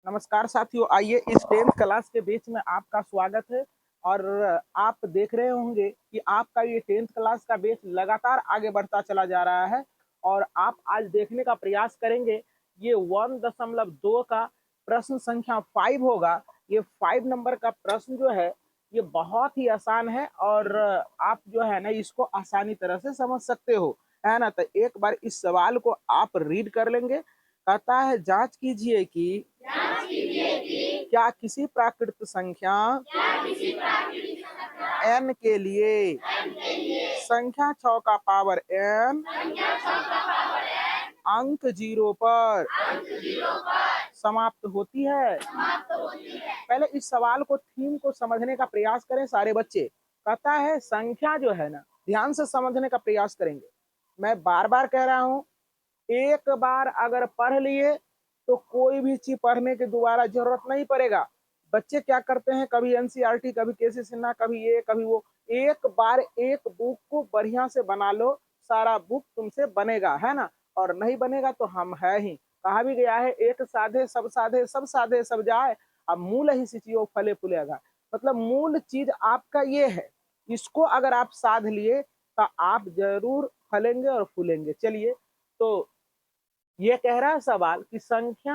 नमस्कार साथियों, आइए इस 10th क्लास के बीच में आपका स्वागत है। और आप देख रहे होंगे कि आपका ये 10th क्लास का बैच लगातार आगे बढ़ता चला जा रहा है। और आप आज देखने का प्रयास करेंगे, ये 1.2 का प्रश्न संख्या 5 होगा। ये 5 नंबर का प्रश्न जो है ये बहुत ही आसान है और आप जो है ना इसको आसानी तरह से समझ सकते हो, है ना। तो एक बार इस सवाल को आप रीड कर लेंगे। कहता है, जांच कीजिए कि क्या किसी प्राकृत संख्या n के लिए संख्या 6 का पावर n अंक 0 पर समाप्त होती है। पहले इस सवाल को, थीम को समझने का प्रयास करें सारे बच्चे। कहता है संख्या जो है ना, ध्यान से समझने का प्रयास करेंगे। मैं बार बार कह रहा हूं, एक बार अगर पढ़ लिए तो कोई भी चीज पढ़ने के दोबारा जरूरत नहीं पड़ेगा। बच्चे क्या करते हैं, कभी एनसीईआरटी, कभी केसी सिन्हा, कभी ये कभी वो। एक बार एक बुक को बढ़िया से बना लो, सारा बुक तुमसे बनेगा, है ना। और नहीं बनेगा तो हम है ही। कहा भी गया है, एक साधे सब साधे, सब साधे सब जाए, अब मूल ही सिचियो फले फूलेगा। मतलब मूल चीज आपका ये है, इसको अगर आप साध लिए तो आप जरूर फलेंगे और फूलेंगे। चलिए, तो ये कह रहा है सवाल कि संख्या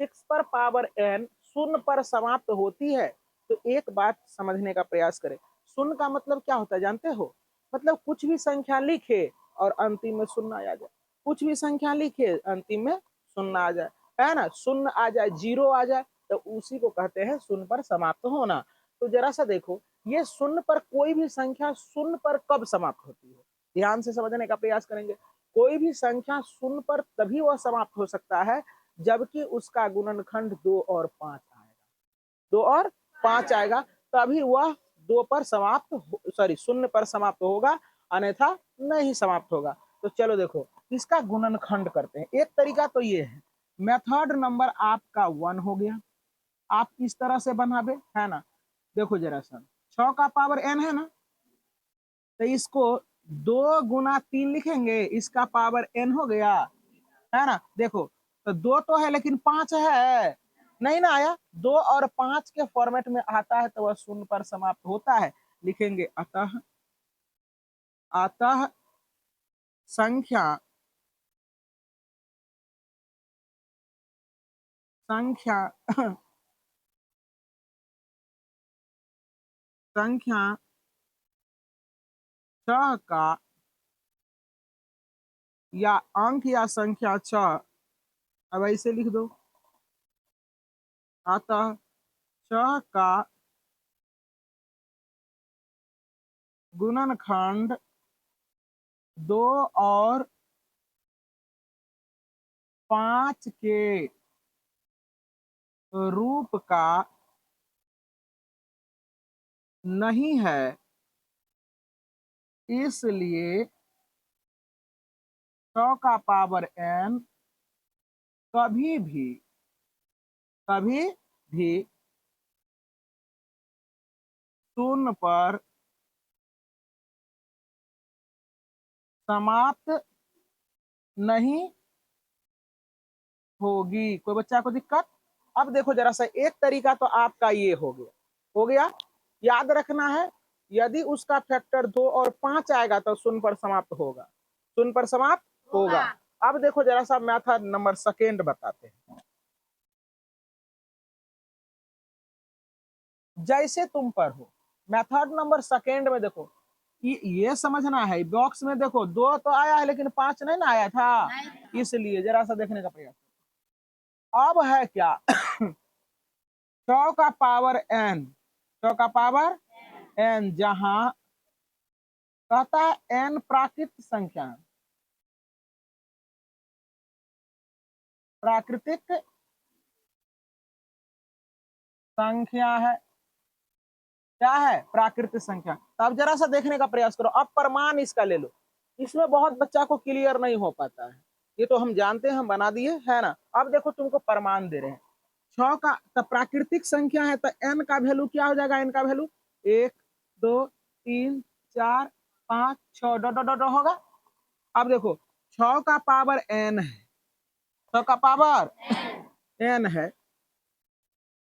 6 पर पावर n शून्य पर समाप्त होती है। तो एक बात समझने का प्रयास करें, शून्य का मतलब क्या होता है जानते हो? मतलब कुछ भी संख्या लिखे और अंतिम में शून्य आ जाए। कुछ भी संख्या लिखे, अंतिम में शून्य आ जाए, है ना। शून्य आ जाए, जीरो आ जाए, तो उसी को कहते हैं शून्य पर समाप्त होना। तो जरा सा देखो, ये शून्य पर कोई भी संख्या शून्य पर कब समाप्त होती है, ध्यान से समझने का प्रयास करेंगे। कोई भी संख्या शून्य पर तभी वह समाप्त हो सकता है जबकि उसका गुणनखंड 2 और 5 आएगा। 2 और 5 आएगा, तभी वह 2 पर समाप्त, सॉरी, शून्य पर समाप्त होगा, अन्यथा नहीं समाप्त होगा। तो चलो देखो, इसका गुणनखंड करते हैं। एक तरीका तो ये है, मेथड नंबर आपका 1 हो गया, आप इस तरह से बनावे, है ना। देखो जरा सा, 6 का पावर n है ना, तो इसको 2 गुना 3 लिखेंगे, इसका पावर n हो गया, है ना। देखो, तो 2 तो है लेकिन 5 है नहीं ना आया। 2 और 5 के फॉर्मेट में आता है तो वह शून्य पर समाप्त होता है। लिखेंगे अतः अतः संख्या संख्या संख्या 6 का, या अंक या संख्या 6, अब ऐसे लिख दो, अतः 6 का गुणनखंड 2 और 5 के रूप का नहीं है, इसलिए 100 का पावर n कभी भी शून्य पर समाप्त नहीं होगी। कोई बच्चा को दिक्कत? अब देखो जरा सा, एक तरीका तो आपका ये हो गया। याद रखना है, यदि उसका फैक्टर 2 और 5 आएगा तो शून्य पर समाप्त होगा, शून्य पर समाप्त होगा। अब देखो जरा सा, मेथड नंबर सेकेंड बताते हैं। जैसे तुम पढ़ो, मेथड नंबर सेकेंड में देखो, ये समझना है, बॉक्स में देखो 2 तो आया है लेकिन 5 नहीं ना आया था, इसलिए जरा सा देखने का प्रयास। अब है क्या 100 का पावर n, 100 का पावर n, जहां कहता है n प्राकृत संख्या, प्राकृतिक संख्या है। क्या है? प्राकृतिक संख्या। तो अब जरा सा देखने का प्रयास करो, अब प्रमाण इसका ले लो। इसमें बहुत बच्चा को क्लियर नहीं हो पाता है, ये तो हम जानते हैं, हम बना दिए, है ना। अब देखो तुमको प्रमाण दे रहे हैं, 6 का तो प्राकृतिक संख्या है, तो n का वैल्यू क्या हो जाएगा? n का वैल्यू 1 2 3 4 5 6 डॉट डॉट डॉट होगा। अब देखो 6 का पावर n है, 6 का पावर n है,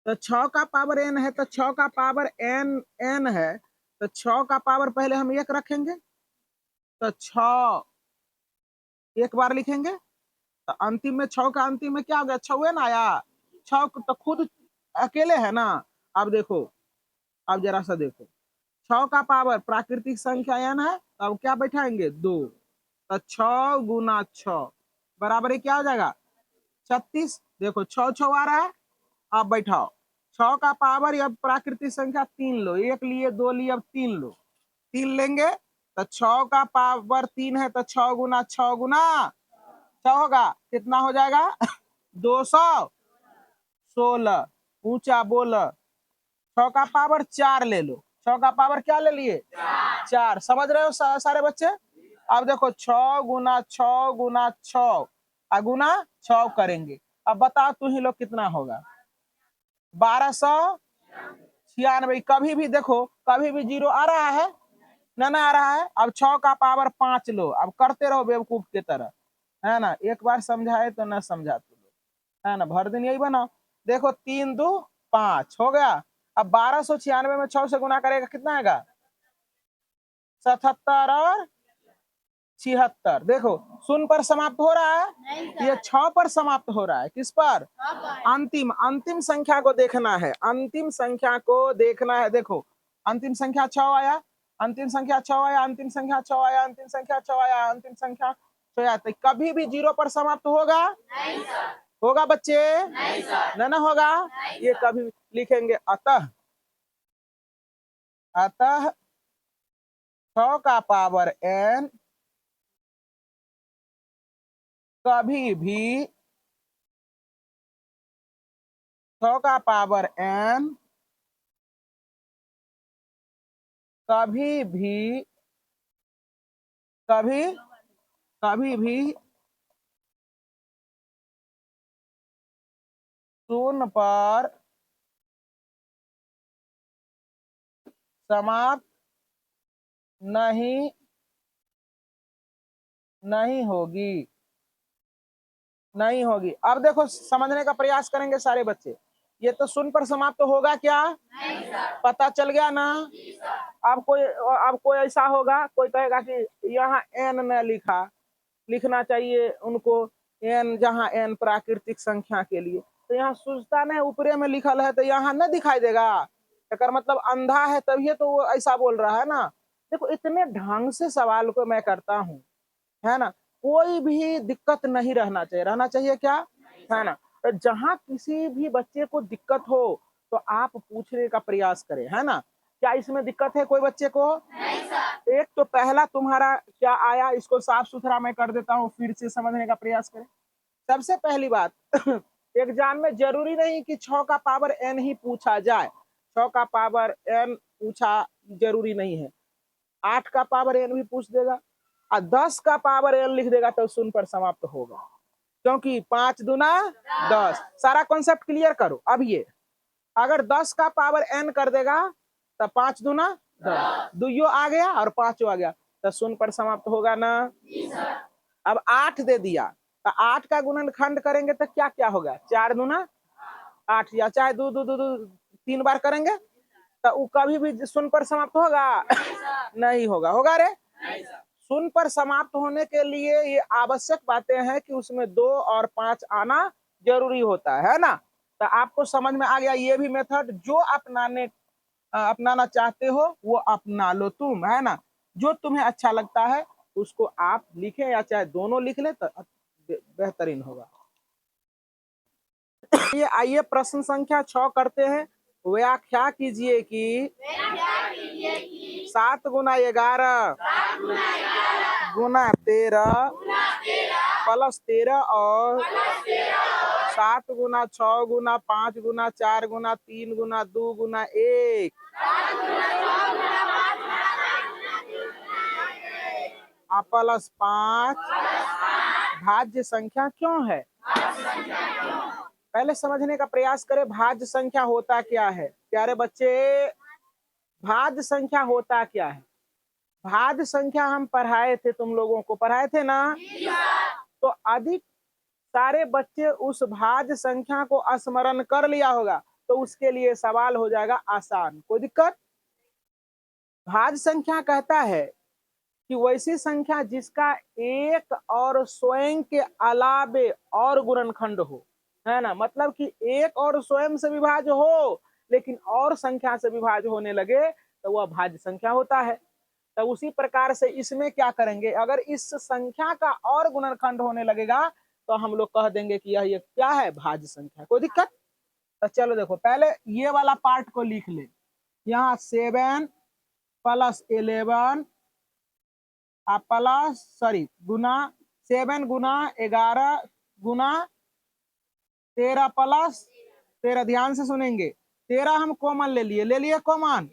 तो 6 का पावर n है तो 6 का पावर n n है तो 6 का पावर पहले हम 1 रखेंगे तो 6 एक बार लिखेंगे तो अंतिम में 6 का अंतिम में क्या हो गया 6 ना आया 6 तो खुद अकेले है ना। अब देखो अब जरा सा देखो 6 का पावर प्राकृतिक संख्या n है तो अब क्या बैठाएंगे 2 तो 6 गुना 6 बराबर है क्या हो जाएगा 36। देखो 6 6 आ रहा है अब बैठाओ 6 का पावर अब प्राकृतिक संख्या 3 लो 1 लिए 2 लिए अब 3 लो 3 लेंगे तो 6 का पावर 3 है तो 6 गुना 6 गुना 6 होगा कितना हो जाएगा 216। ऊंचा बोल 6 का पावर 4 ले लो 6 का पावर क्या ले लिए 4 समझ रहे हो सारे बच्चे। अब देखो 6 गुना 6 गुना 6 गुना 6 करेंगे अब बताओ तू ही लोग कितना होगा 1296। कभी भी देखो कभी भी जीरो आ रहा है ना आ रहा है। अब 6 का पावर 5 लो अब करते रहो बेवकूफ की तरह है ना एक बार समझाए तो ना समझा तू लोग है ना भर दिन यही बनाओ। देखो 3 2 5 हो गया। अब 1296 में 6 से गुना करेगा कितना आएगा 77 और 76। देखो शून्य पर समाप्त हो रहा है ये 6 पर समाप्त हो रहा है किस पर अंतिम अंतिम संख्या को देखना है अंतिम संख्या को देखना है। देखो अंतिम संख्या 6 आया अंतिम संख्या 6 आया अंतिम संख्या 6 आया अंतिम संख्या 6 आया अंतिम संख्या 6 आया तो कभी भी 0 पर समाप्त होगा नहीं सर। होगा बच्चे नहीं सर। ना होगा नहीं ये कभी लिखेंगे अतः अतः 6 का पावर n कभी भी 6 का पावर n कभी भी कभी कभी भी शून्य पर समाप्त नहीं नहीं होगी नहीं होगी। अब देखो समझने का प्रयास करेंगे सारे बच्चे ये तो शून्य पर समाप्त तो होगा क्या नहीं सर। पता चल गया ना अब कोई ऐसा होगा कोई कहेगा कि यहाँ n न लिखना चाहिए उनको n जहाँ n प्राकृतिक संख्या के लिए तो यहाँ सूझता नहीं ऊपरे में लिखल है तो यहाँ न दिखाई देगा अगर मतलब अंधा है तभी तो वो ऐसा बोल रहा है ना। देखो इतने ढंग से सवाल को मैं करता हूँ है ना कोई भी दिक्कत नहीं रहना चाहिए क्या है ना। तो जहां किसी भी बच्चे को दिक्कत हो तो आप पूछने का प्रयास करें है ना क्या इसमें दिक्कत है कोई बच्चे को नहीं सर। एक तो पहला तुम्हारा क्या आया इसको साफ सुथरा मैं कर देता हूँ फिर से समझने का प्रयास करें। सबसे पहली बात एग्जाम में जरूरी नहीं कि 6 का पावर n ही पूछा जाए 6 का पावर n पूछा जरूरी नहीं है 8 का पावर n भी पूछ देगा और 10 का पावर n लिख देगा तो शून्य पर समाप्त होगा क्योंकि 5 दूना 10 सारा कॉन्सेप्ट क्लियर करो। अब ये अगर 10 का पावर n कर देगा तो 5 दूना 10 दुइयो आ गया और 5 आ गया तो शून्य पर समाप्त होगा ना। अब 8 दे दिया तो 8 का गुणनखंड करेंगे तो क्या क्या होगा 4 दूना 8 या चाहे दो दो दो दो 3 बार करेंगे तो वो कभी भी शून्य पर समाप्त होगा नहीं होगा होगा रे शून्य पर समाप्त होने के लिए ये आवश्यक बातें हैं कि उसमें 2 और 5 आना जरूरी होता है ना। तो आपको समझ में आ गया ये भी मेथड जो अपनाना चाहते हो वो अपना लो तुम है ना जो तुम्हें अच्छा लगता है उसको आप लिखें या चाहे दोनों लिख ले तो बेहतरीन होगा। ये आइए प्रश्न संख्या 6 करते हैं। व्याख्या कीजिए कि 7 गुना 11 गुना 13 प्लस 13 और 7 गुना 6 गुना 5 गुना 4 गुना 3 गुना 2 गुना 1 प्लस 5 भाज्य संख्या क्यों है। पहले समझने का प्रयास करें भाज्य संख्या होता क्या है प्यारे बच्चे भाज्य संख्या होता क्या है। भाज्य संख्या हम पढ़ाए थे तुम लोगों को पढ़ाए थे ना तो अधिक सारे बच्चे उस भाज्य संख्या को स्मरण कर लिया होगा तो उसके लिए सवाल हो जाएगा आसान। कोई दिक्कत? भाज्य संख्या कहता है कि वैसी संख्या जिसका एक और स्वयं के अलावे और गुणनखंड हो, है ना। मतलब कि एक और स्वयं से विभाज्य हो लेकिन और संख्या से विभाज्य होने लगे तो वह भाज्य संख्या होता है। तो उसी प्रकार से इसमें क्या करेंगे, अगर इस संख्या का और गुणनखंड होने लगेगा तो हम लोग कह देंगे कि यह क्या है, भाज्य संख्या। कोई दिक्कत? तो चलो देखो, पहले ये वाला पार्ट को लिख ले। यहाँ 7 + 11 प्लस गुना 7 गुना 11 गुना 13 प्लस 13, ध्यान से सुनेंगे, 13 हम कॉमन ले लिए कॉमन,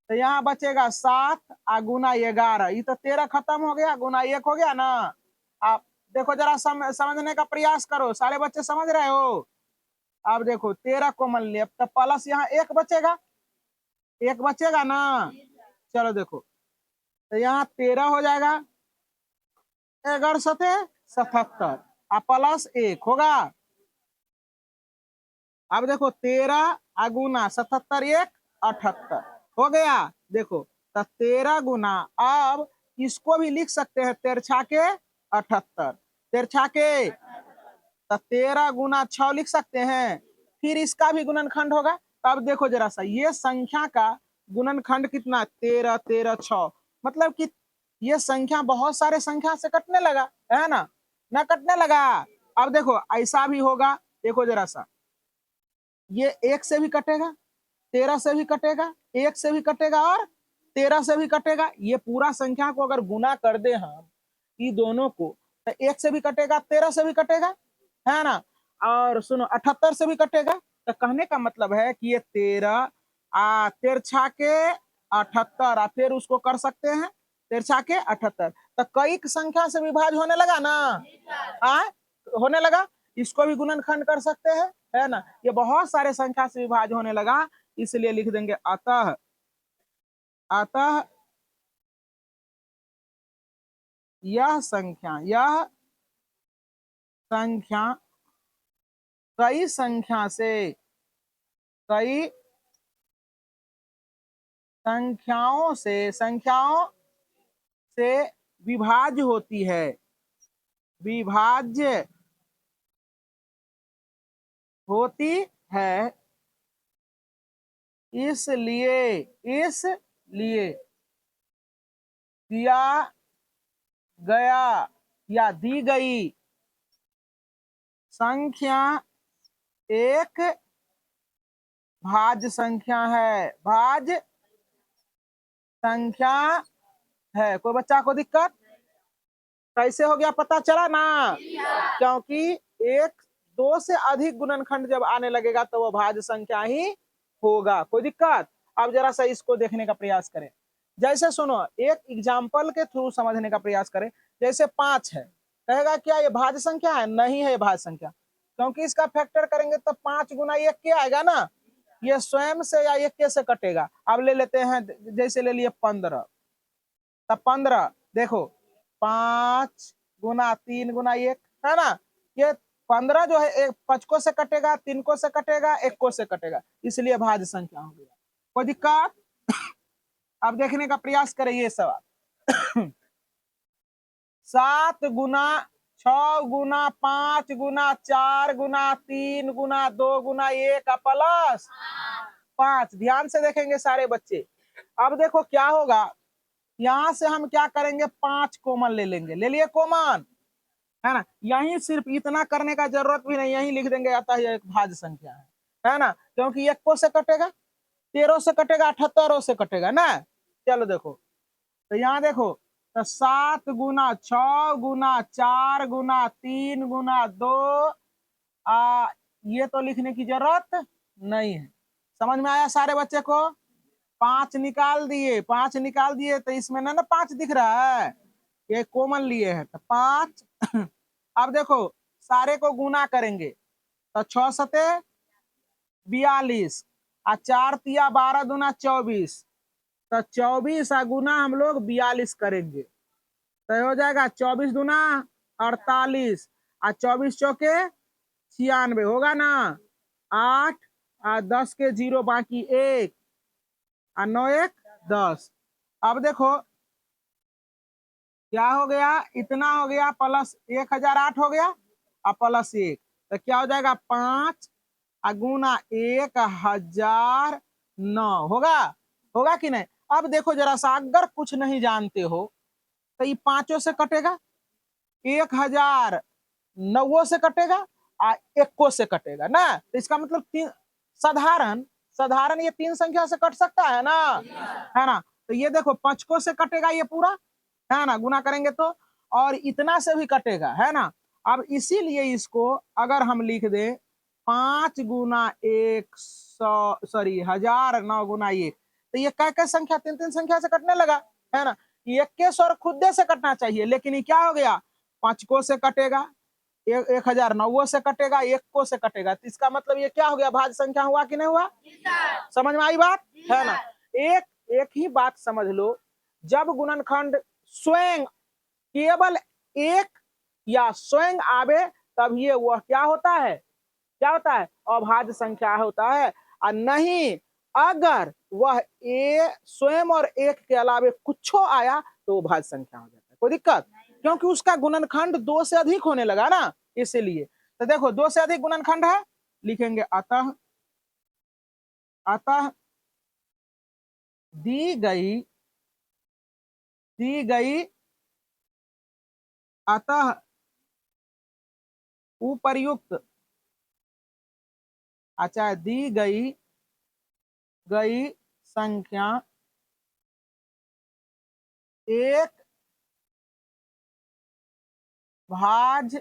तो यहाँ बचेगा 7 गुना 11, ये तो 13 खत्म हो गया, गुना 1 हो गया ना। आप देखो जरा समझने का प्रयास करो, सारे बच्चे समझ रहे हो? अब देखो 13 कॉमन ले, अब तो प्लस यहाँ 1 बचेगा, 1 बचेगा ना। चलो देखो, तो यहाँ 13 हो जाएगा 1177 प्लस 1 होगा। अब देखो 13 गुना 77 1 78 हो गया। देखो तो 13 गुना, अब इसको भी लिख सकते हैं तिरछा के 78, तिरछा के, तो 13 गुना 6 लिख सकते हैं, फिर इसका भी गुणनखंड होगा। अब देखो जरा सा, ये संख्या का गुणनखंड कितना, 13 13 6, मतलब कि ये संख्या बहुत सारे संख्या से कटने लगा, है ना कटने लगा। अब देखो ऐसा भी होगा, देखो जरा सा, ये 1 से भी कटेगा, 13 से भी कटेगा, 1 से भी कटेगा और 13 से भी कटेगा। ये पूरा संख्या को अगर गुना कर दे हम ये दोनों को, तो 1 से भी कटेगा, 13 से भी कटेगा, है ना। और सुनो 78 से भी कटेगा। तो कहने का मतलब है कि ये 13 तिरछा के 78, फिर उसको कर सकते हैं तिरछा के 78, तो कई संख्या से विभाज्य होने लगा ना, होने लगा। इसको भी गुणनखंड कर सकते हैं, है ना। ये बहुत सारे संख्या से विभाज्य होने लगा, इसलिए लिख देंगे अतः, अतः यह संख्या कई संख्या से, कई संख्याओं से विभाज्य होती है, विभाज्य होती है, इसलिए दिया गया या दी गई संख्या एक भाज्य संख्या है, भाज्य संख्या है। कोई बच्चा को दिक्कत? कैसे हो गया, पता चला ना? क्योंकि एक दो से अधिक गुणनखंड जब आने लगेगा तो वह भाज्य संख्या ही होगा। कोई दिक्कत? अब जरा सा इसको देखने का प्रयास करें। जैसे सुनो, एक एग्जाम्पल के थ्रू समझने का प्रयास करें। जैसे 5 है, कहेगा क्या ये भाज्य संख्या है? नहीं है ये भाज्य संख्या, क्योंकि इसका फैक्टर करेंगे तो 5 गुना 1 क्या आएगा ना, ये स्वयं से या 1 से कटेगा। अब ले लेते हैं, जैसे ले लिए 15, तब 15 देखो 5 गुना 3 गुना 1, है ना। ये 15 जो है 5 को से कटेगा, 3 को से कटेगा, 1 को से कटेगा, इसलिए भाज्य संख्या हो गया। कोई दिक्कत? अब देखने का प्रयास करें ये सवाल। 7 गुना 6 गुना 5 गुना 4 गुना 3 गुना 2 गुना 1 प्लस 5, ध्यान से देखेंगे सारे बच्चे। अब देखो क्या होगा, यहां से हम क्या करेंगे, 5 कॉमन ले लेंगे, ले लिए कॉमन, है ना। यही सिर्फ इतना करने का जरूरत भी नहीं, यही लिख देंगे अतः यह एक भाज्य संख्या है ना, क्योंकि 1 को से कटेगा, 13 से कटेगा, 78 से कटेगा ना। चलो देखो, तो यहाँ देखो, तो 7 गुना 6 गुना 4 गुना 3 गुना 2, ये तो लिखने की जरूरत नहीं है। समझ में आया सारे बच्चे को? 5 निकाल दिए, 5 निकाल दिए, तो इसमें ना 5 दिख रहा है, ये कॉमन लिए हैं, तो 5। अब देखो सारे को गुना करेंगे, तो 6 सते 42, 4 तिया 12 दूना 24, तो 24 गुना हम लोग 42 करेंगे, तो हो जाएगा 24 दूना 48, 24 चौके 96 होगा ना, 8 10 के 0 बाकी 1 और 9 1 10। अब देखो क्या हो गया, इतना हो गया प्लस 1008 हो गया और प्लस 1, तो क्या हो जाएगा 5 गुना 1009 होगा, होगा कि नहीं। अब देखो जरा सा, अगर कुछ नहीं जानते हो तो ये पांचों से कटेगा, 1009 से कटेगा और 1 से कटेगा ना, तो इसका मतलब तीन साधारण साधारण ये 3 संख्या से कट सकता है ना, है ना। तो ये देखो 5 को से कटेगा ये पूरा, है ना, गुना करेंगे तो, और इतना से भी कटेगा, है ना। अब इसीलिए इसको अगर हम लिख दें 5 गुना 100 सॉरी 1009 गुना 1, तो ये क्या क्या संख्या 3 संख्या से कटने लगा, है ना। ये 21 और खुदे से कटना चाहिए, लेकिन ये क्या हो गया 5 को से कटेगा, 1009 से कटेगा, 1 को से कटेगा, तो इसका मतलब ये क्या हो गया, भाज्य संख्या हुआ कि नहीं हुआ। समझ में आई बात, है ना। एक एक ही बात समझ लो, जब गुणनखंड स्वयं केवल एक या स्वयं आवे तब ये वह क्या होता है, क्या होता है, अभाज्य संख्या होता है। और नहीं, अगर वह स्वयं और एक के अलावे कुछ आया तो वो भाज्य संख्या हो जाता है, कोई दिक्कत, क्योंकि उसका गुणनखंड 2 से अधिक होने लगा ना, इसीलिए। तो देखो 2 से अधिक गुणनखंड है, लिखेंगे अतः अतः दी गई अतः उपर्युक्त, अच्छा दी गई संख्या एक भाज्य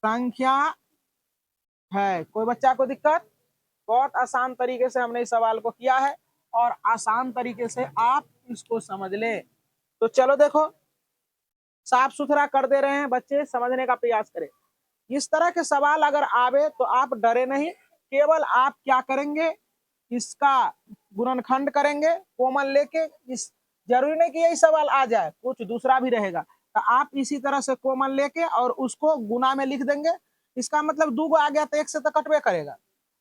संख्या है। कोई बच्चा को दिक्कत, बहुत आसान तरीके से हमने इस सवाल को किया है और आसान तरीके से आप इसको समझ लें। तो चलो देखो, साफ सुथरा कर दे रहे हैं बच्चे, समझने का प्रयास करें। इस तरह के सवाल अगर आवे तो आप डरे नहीं, केवल आप क्या करेंगे, इसका गुणनखंड करेंगे कॉमन लेके। इस जरूरी नहीं कि यही सवाल आ जाए, कुछ दूसरा भी रहेगा, तो आप इसी तरह से कॉमन लेके और उसको गुना में लिख देंगे। इसका मतलब 2 आ गया तो 1 से तो कटवे करेगा,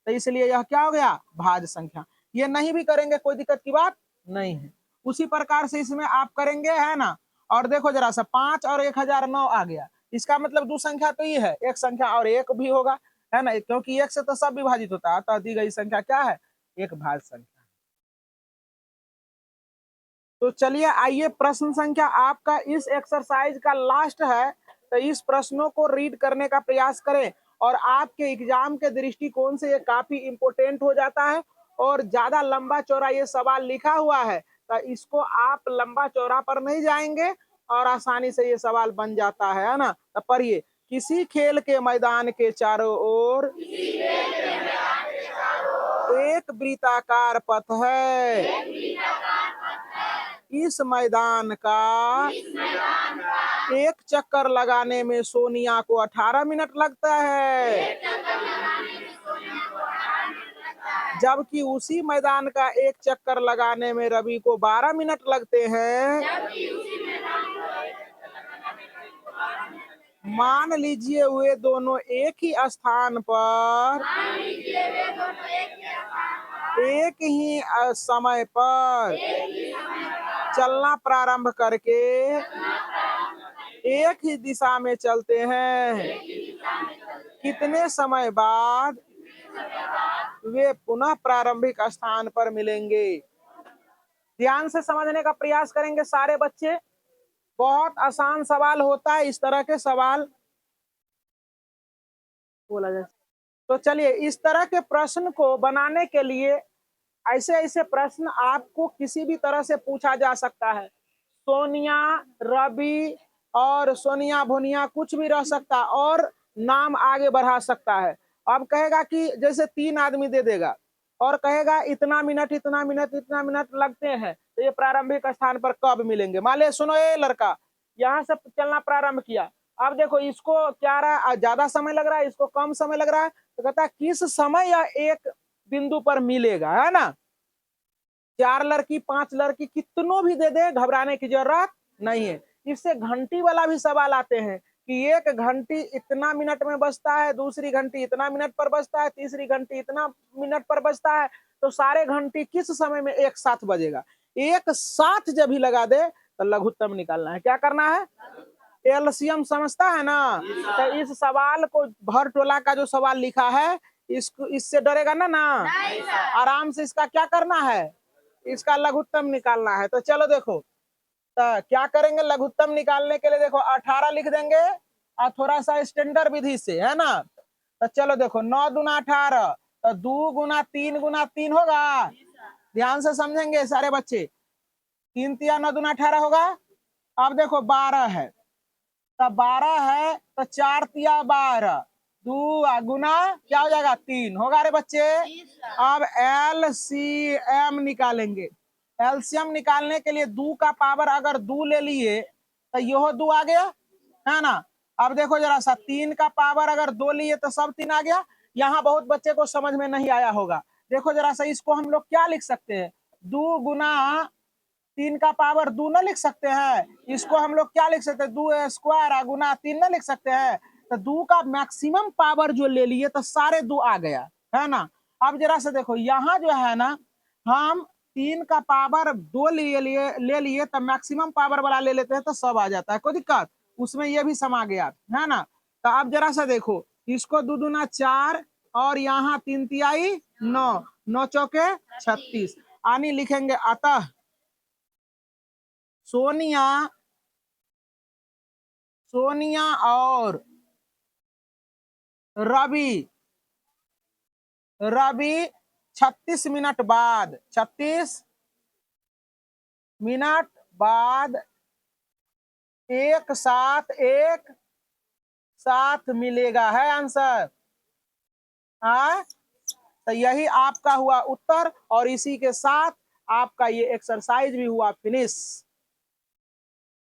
तो इसलिए यह क्या हो गया, भाज्य संख्या। ये नहीं भी करेंगे कोई दिक्कत की बात नहीं है। उसी प्रकार से इसमें आप करेंगे, है ना। और देखो जरा सा 5 और 1009 आ गया, इसका मतलब 2 संख्या तो ये है, एक संख्या और एक भी होगा, है ना, क्योंकि 1 से तो सब विभाजित होता है, अतः दी गई संख्या क्या है, एक भाज्य संख्या। तो चलिए आइए, प्रश्न संख्या आपका इस एक्सरसाइज का लास्ट है, तो इस प्रश्नों को रीड करने का प्रयास करें, और आपके एग्जाम के दृष्टिकोण से ये काफी इंपोर्टेंट हो जाता है। और ज्यादा लंबा चौड़ा ये सवाल लिखा हुआ है, तो इसको आप लंबा चौड़ा पर नहीं जाएंगे और आसानी से ये सवाल बन जाता है ना। तो पढ़िए, किसी खेल के मैदान के चारों ओर एक वृत्ताकार पथ है, इस मैदान का एक चक्कर लगाने में सोनिया को 18 मिनट लगता है, जबकि उसी मैदान का एक चक्कर लगाने में रवि को 12 मिनट लगते हैं। मान लीजिए वे दोनों एक ही स्थान पर एक ही समय पर चलना प्रारंभ करके एक ही दिशा में चलते हैं, कितने समय बाद वे पुनः प्रारंभिक स्थान पर मिलेंगे। ध्यान से समझने का प्रयास करेंगे सारे बच्चे, बहुत आसान सवाल होता है, इस तरह के सवाल बोला जाए। तो चलिए, इस तरह के प्रश्न को बनाने के लिए ऐसे ऐसे प्रश्न आपको किसी भी तरह से पूछा जा सकता है। सोनिया, रवि और सोनिया भोनिया कुछ भी रह सकता, और नाम आगे बढ़ा सकता है। अब कहेगा कि जैसे 3 आदमी दे देगा और कहेगा इतना मिनट इतना मिनट इतना मिनट लगते हैं, तो ये प्रारंभिक स्थान पर कब मिलेंगे। मान ले, सुनो ये लड़का यहाँ से चलना प्रारंभ किया, अब देखो इसको क्या रहा, ज्यादा समय लग रहा है, इसको कम समय लग रहा है, तो कहता है किस समय यह एक बिंदु पर मिलेगा, है ना। 4 लड़की 5 लड़की कितनों भी दे दे, घबराने की जरूरत नहीं है। इससे घंटी वाला भी सवाल आते हैं कि एक घंटी इतना मिनट में बजता है, दूसरी घंटी इतना मिनट पर बजता है, तीसरी घंटी इतना मिनट पर बजता है, तो सारे घंटी किस समय में एक साथ बजेगा। एक साथ जब ही लगा दे तो लघुत्तम निकालना है। क्या करना है? एलसीएम समझता है ना। तो इस सवाल को भर टोला का जो सवाल लिखा है, इसको इससे डरेगा ना ना। आराम से इसका क्या करना है, इसका लघुत्तम निकालना है। तो चलो देखो, तो क्या करेंगे लघुत्तम निकालने के लिए, देखो 18 लिख देंगे और थोड़ा सा स्टैंडर्ड विधि से, है ना। तो चलो देखो 9 दूना 18, तो 2 गुना 3 गुना 3 होगा। ध्यान से समझेंगे सारे बच्चे। 3 तिया 9 दूना 18 होगा। अब देखो 12 है, तो 12 है तो 4 तिया 12, 2 गुना क्या हो जाएगा 3 होगा रे बच्चे। अब एलसीएम निकालेंगे। एलसीएम निकालने के लिए 2 का पावर अगर 2 ले लिए तो यह 2 आ गया, है ना। अब देखो जरा सा 3 का पावर अगर 2 लिए तो सब 3 आ गया। यहाँ बहुत बच्चे को समझ में नहीं आया होगा। देखो जरा सा, इसको हम लोग क्या लिख सकते हैं, 2 गुना 3 का पावर 2 ना लिख सकते हैं। इसको हम लोग क्या लिख सकते हैं, 2 स्क्वायर गुना 3 ना लिख सकते हैं। तो 2 का मैक्सिमम पावर जो ले लिए तो सारे 2 आ गया, है ना। अब जरा से देखो यहाँ जो है ना, हम 3 का पावर 2 ले लिए तो मैक्सिमम पावर वाला ले लेते हैं तो सब आ जाता है, कोई दिक्कत उसमें, ये भी समा गया, है ना। तो अब जरा सा देखो, इसको 2 दूना 4 और यहाँ 3 तिहाई 9, 9 चौके 36, आनी लिखेंगे। अतः सोनिया सोनिया और रवि 36 मिनट बाद, 36 मिनट बाद एक साथ मिलेगा, है आंसर। हाँ, तो यही आपका हुआ उत्तर और इसी के साथ आपका ये एक्सरसाइज भी हुआ फिनिश।